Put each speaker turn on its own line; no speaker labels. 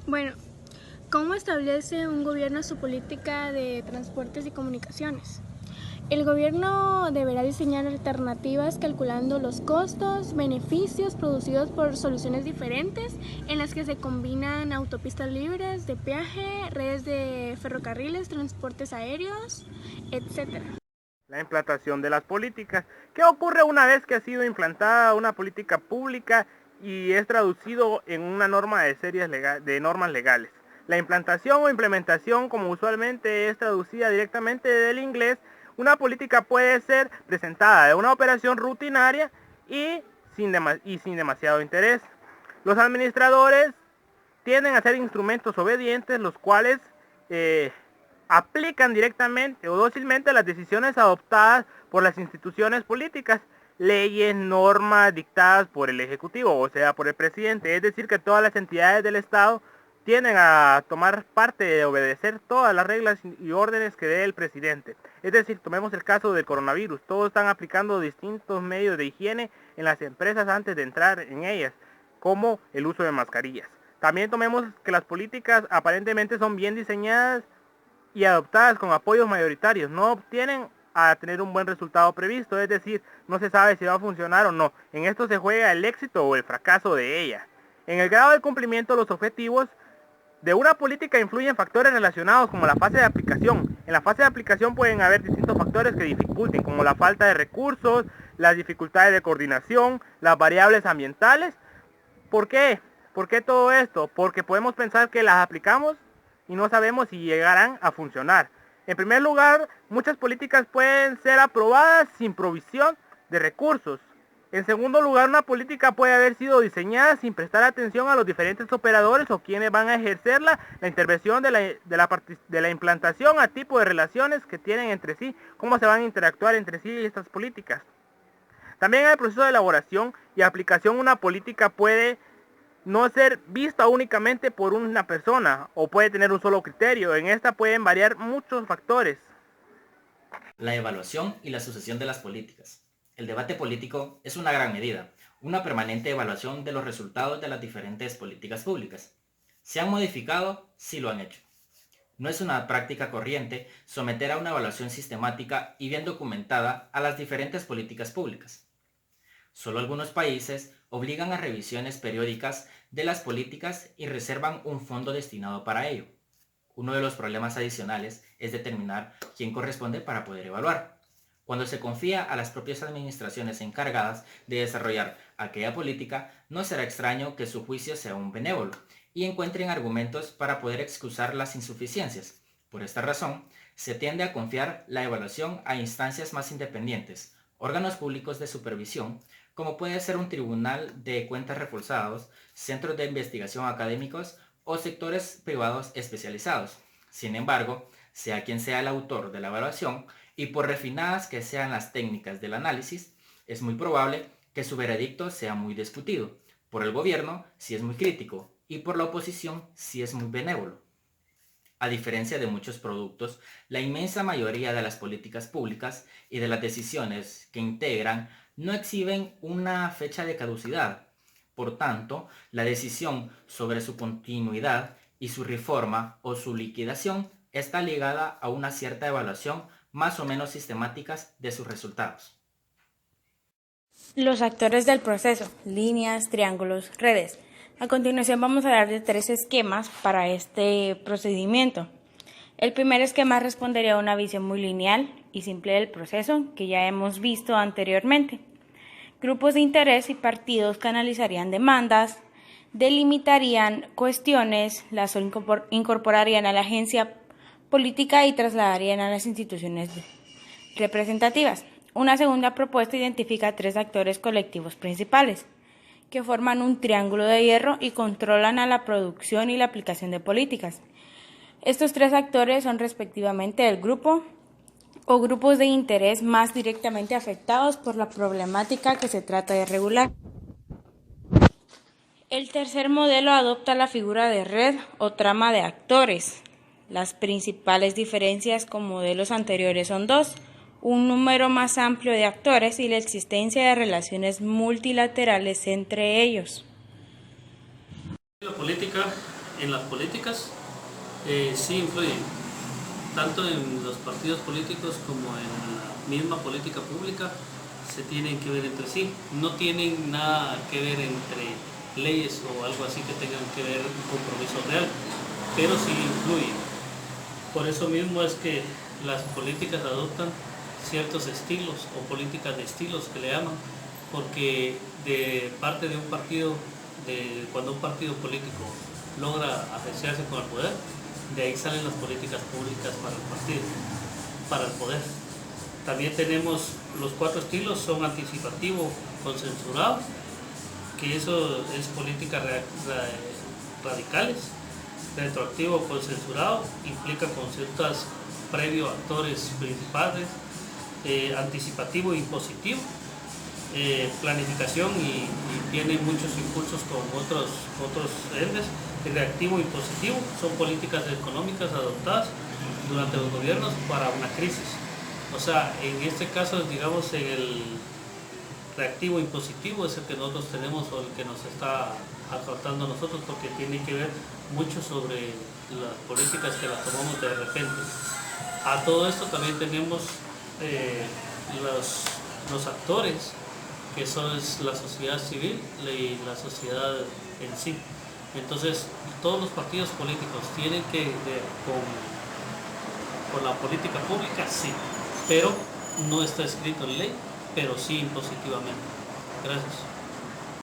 Bueno, ¿cómo establece un gobierno su política de transportes y comunicaciones? El gobierno deberá diseñar alternativas calculando los costos, beneficios producidos por soluciones diferentes en las que se combinan autopistas libres de peaje, redes de ferrocarriles, transportes aéreos, etc.
La implantación de las políticas. ¿Qué ocurre una vez que ha sido implantada una política pública y es traducido en una norma de normas legales? La implantación o implementación, como usualmente es traducida directamente del inglés, una política puede ser presentada de una operación rutinaria y sin demasiado interés. Los administradores tienden a ser instrumentos obedientes, los cuales eh, aplican directamente o dócilmente las decisiones adoptadas por las instituciones políticas, leyes, normas dictadas por el Ejecutivo, o sea, por el presidente. Es decir, que todas las entidades del Estado tienden a tomar parte de obedecer todas las reglas y órdenes que dé el presidente. Es decir, tomemos el caso del coronavirus. Todos están aplicando distintos medios de higiene en las empresas antes de entrar en ellas, como el uso de mascarillas. También tomemos que las políticas aparentemente son bien diseñadas y adoptadas con apoyos mayoritarios. No obtienen a tener un buen resultado previsto, es decir, no se sabe si va a funcionar o no. En esto se juega el éxito o el fracaso de ella. En el grado de cumplimiento, los objetivos de una política influyen factores relacionados como la fase de aplicación. En la fase de aplicación pueden haber distintos factores que dificulten, como la falta de recursos, las dificultades de coordinación, las variables ambientales. ¿Por qué? ¿Por qué todo esto? Porque podemos pensar que las aplicamos y no sabemos si llegarán a funcionar. En primer lugar, muchas políticas pueden ser aprobadas sin provisión de recursos. En segundo lugar, una política puede haber sido diseñada sin prestar atención a los diferentes operadores o quienes van a ejercerla, la intervención de la implantación a tipo de relaciones que tienen entre sí, cómo se van a interactuar entre sí estas políticas. También en el proceso de elaboración y aplicación una política puede no ser vista únicamente por una persona o puede tener un solo criterio. En esta pueden variar muchos factores.
La evaluación y la sucesión de las políticas. El debate político es una gran medida, una permanente evaluación de los resultados de las diferentes políticas públicas. ¿Se han modificado? Sí lo han hecho. No es una práctica corriente someter a una evaluación sistemática y bien documentada a las diferentes políticas públicas. Solo algunos países obligan a revisiones periódicas de las políticas y reservan un fondo destinado para ello. Uno de los problemas adicionales es determinar quién corresponde para poder evaluar. Cuando se confía a las propias administraciones encargadas de desarrollar aquella política, no será extraño que su juicio sea un benévolo y encuentren argumentos para poder excusar las insuficiencias. Por esta razón, se tiende a confiar la evaluación a instancias más independientes, órganos públicos de supervisión, como puede ser un tribunal de cuentas reforzados, centros de investigación académicos o sectores privados especializados. Sin embargo, sea quien sea el autor de la evaluación y por refinadas que sean las técnicas del análisis, es muy probable que su veredicto sea muy discutido, por el gobierno si es muy crítico y por la oposición si es muy benévolo. A diferencia de muchos productos, la inmensa mayoría de las políticas públicas y de las decisiones que integran no exhiben una fecha de caducidad. Por tanto, la decisión sobre su continuidad y su reforma o su liquidación está ligada a una cierta evaluación más o menos sistemáticas de sus resultados.
Los actores del proceso, líneas, triángulos, redes. A continuación vamos a hablar de 3 esquemas para este procedimiento. El primer esquema respondería a una visión muy lineal y simple del proceso que ya hemos visto anteriormente. Grupos de interés y partidos canalizarían demandas, delimitarían cuestiones, las incorporarían a la agencia política y trasladarían a las instituciones representativas. Una segunda propuesta identifica 3 actores colectivos principales, que forman un triángulo de hierro y controlan a la producción y la aplicación de políticas. Estos 3 actores son respectivamente el grupo o grupos de interés más directamente afectados por la problemática que se trata de regular. El tercer modelo adopta la figura de red o trama de actores. Las principales diferencias con modelos anteriores son 2: un número más amplio de actores y la existencia de relaciones multilaterales entre ellos.
La política en las políticas sí influyen, tanto en los partidos políticos como en la misma política pública. Se tienen que ver entre sí, no tienen nada que ver entre leyes o algo así que tengan que ver un compromiso real, pero sí influyen. Por eso mismo es que las políticas adoptan ciertos estilos o políticas de estilos que le llaman, porque de parte de un partido, cuando un partido político logra asociarse con el poder, de ahí salen las políticas públicas para el partido, para el poder. También tenemos los 4 estilos: son anticipativo, consensuado, que eso es políticas radicales; retroactivo, consensuado, implica consultas previo a actores principales; anticipativo, impositivo, planificación y tiene muchos impulsos con otros entes. El reactivo, impositivo, son políticas económicas adoptadas durante los gobiernos para una crisis. O sea, en este caso, digamos, en el reactivo impositivo es el que nosotros tenemos o el que nos está afectando a nosotros, porque tiene que ver mucho sobre las políticas que las tomamos de repente. A todo esto también tenemos los actores, que son la sociedad civil y la sociedad en sí. Entonces, todos los partidos políticos tienen que ver con la política pública, sí, pero no está escrito en ley, pero sí impositivamente. Gracias.